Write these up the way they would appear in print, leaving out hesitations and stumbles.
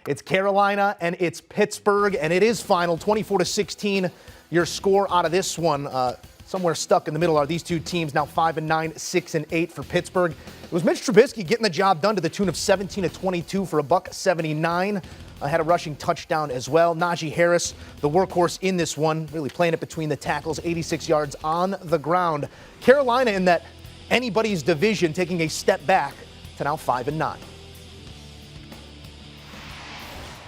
It's Carolina and it's Pittsburgh, and it is final 24-16. Your score out of this one. Somewhere stuck in the middle are these two teams, now 5-9, 6-8 for Pittsburgh. It was Mitch Trubisky getting the job done to the tune of 17-22 for $179. Had a rushing touchdown as well. Najee Harris, the workhorse in this one, really playing it between the tackles, 86 yards on the ground. Carolina in that anybody's division taking a step back to now 5-9.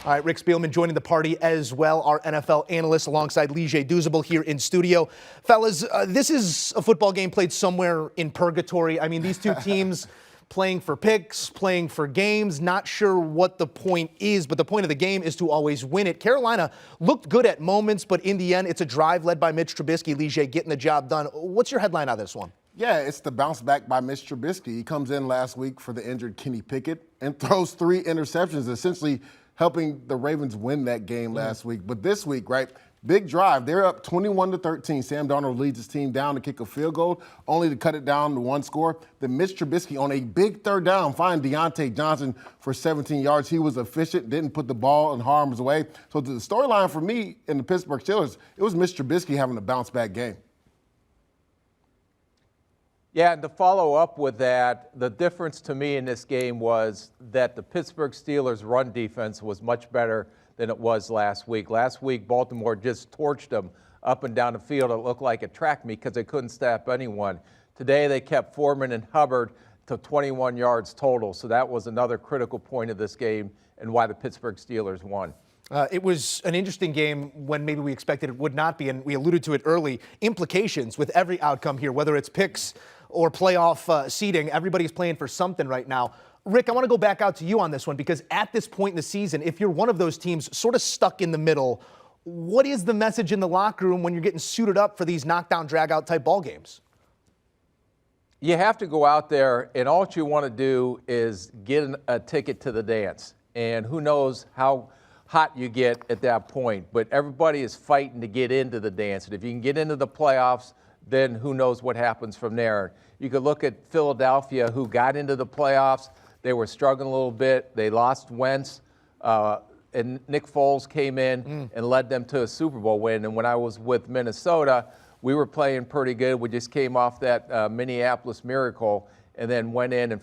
All right, Rick Spielman joining the party as well, our NFL analyst alongside Douzable here in studio. Fellas, this is a football game played somewhere in purgatory. I mean, these two teams playing for picks, playing for games, not sure what the point is, but the point of the game is to always win it. Carolina looked good at moments, but in the end, it's a drive led by Mitch Trubisky. Lige getting the job done. What's your headline on this one? Yeah, it's the bounce back by Mitch Trubisky. He comes in last week for the injured Kenny Pickett and throws 3 interceptions, essentially helping the Ravens win that game last week. But this week, right, big drive. They're up 21-13. Sam Darnold leads his team down to kick a field goal, only to cut it down to 1 score. Then Mitch Trubisky on a big 3rd down find Deontay Johnson for 17 yards. He was efficient, didn't put the ball in harm's way. So the storyline for me in the Pittsburgh Steelers, it was Mitch Trubisky having a bounce-back game. Yeah, and to follow up with that, the difference to me in this game was that the Pittsburgh Steelers' run defense was much better than it was last week. Last week, Baltimore just torched them up and down the field. It looked like a track meet because they couldn't stop anyone. Today, they kept Foreman and Hubbard to 21 yards total, so that was another critical point of this game and why the Pittsburgh Steelers won. It was an interesting game when maybe we expected it would not be, and we alluded to it early. Implications with every outcome here, whether it's picks or playoff seeding, everybody's playing for something right now. Rick, I want to go back out to you on this one because at this point in the season, if you're one of those teams sort of stuck in the middle, what is the message in the locker room when you're getting suited up for these knockdown, drag-out type ball games? You have to go out there, and all you want to do is get a ticket to the dance. And who knows how hot you get at that point. But everybody is fighting to get into the dance. And if you can get into the playoffs, then who knows what happens from there. You could look at Philadelphia, who got into the playoffs. They were struggling a little bit. They lost Wentz, and Nick Foles came in and led them to a Super Bowl win. And when I was with Minnesota, we were playing pretty good. We just came off that Minneapolis Miracle and then went in and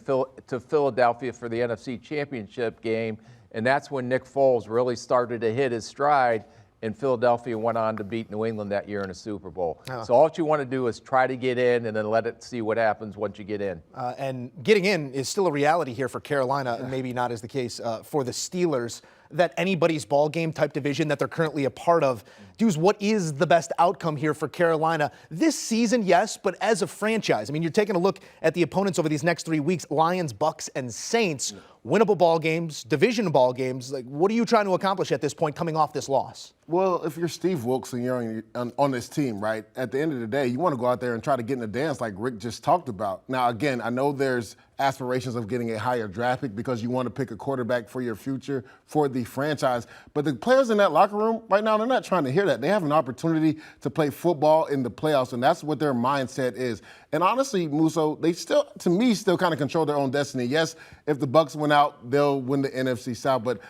to Philadelphia for the NFC Championship game. And that's when Nick Foles really started to hit his stride, and Philadelphia went on to beat New England that year in a Super Bowl. So all you want to do is try to get in and then let it see what happens once you get in. And getting in is still a reality here for Carolina, and maybe not as the case for the Steelers. That anybody's ball game type division that they're currently a part of. Dudes, what is the best outcome here for Carolina this season? Yes, but as a franchise, I mean, you're taking a look at the opponents over these next 3 weeks: Lions, Bucks, and Saints. Winnable ball games, division ball games. Like, what are you trying to accomplish at this point, coming off this loss? Well, if you're Steve Wilkes and you're on this team, right, at the end of the day, you want to go out there and try to get in the dance like Rick just talked about. Now, again, I know there's aspirations of getting a higher draft pick because you want to pick a quarterback for your future, for the franchise. But the players in that locker room right now, they're not trying to hear that. They have an opportunity to play football in the playoffs, and that's what their mindset is. And honestly, Musso, they still, to me, still kind of control their own destiny. Yes, if the Bucks win out, they'll win the NFC South, but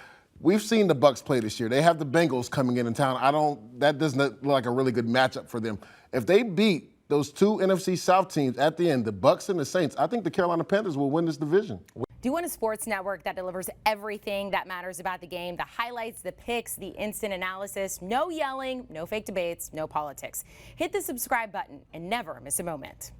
we've seen the Bucks play this year. They have the Bengals coming in town. That does not look like a really good matchup for them. If they beat those 2 NFC South teams at the end, the Bucks and the Saints, I think the Carolina Panthers will win this division. Do you want a sports network that delivers everything that matters about the game? The highlights, the picks, the instant analysis, no yelling, no fake debates, no politics. Hit the subscribe button and never miss a moment.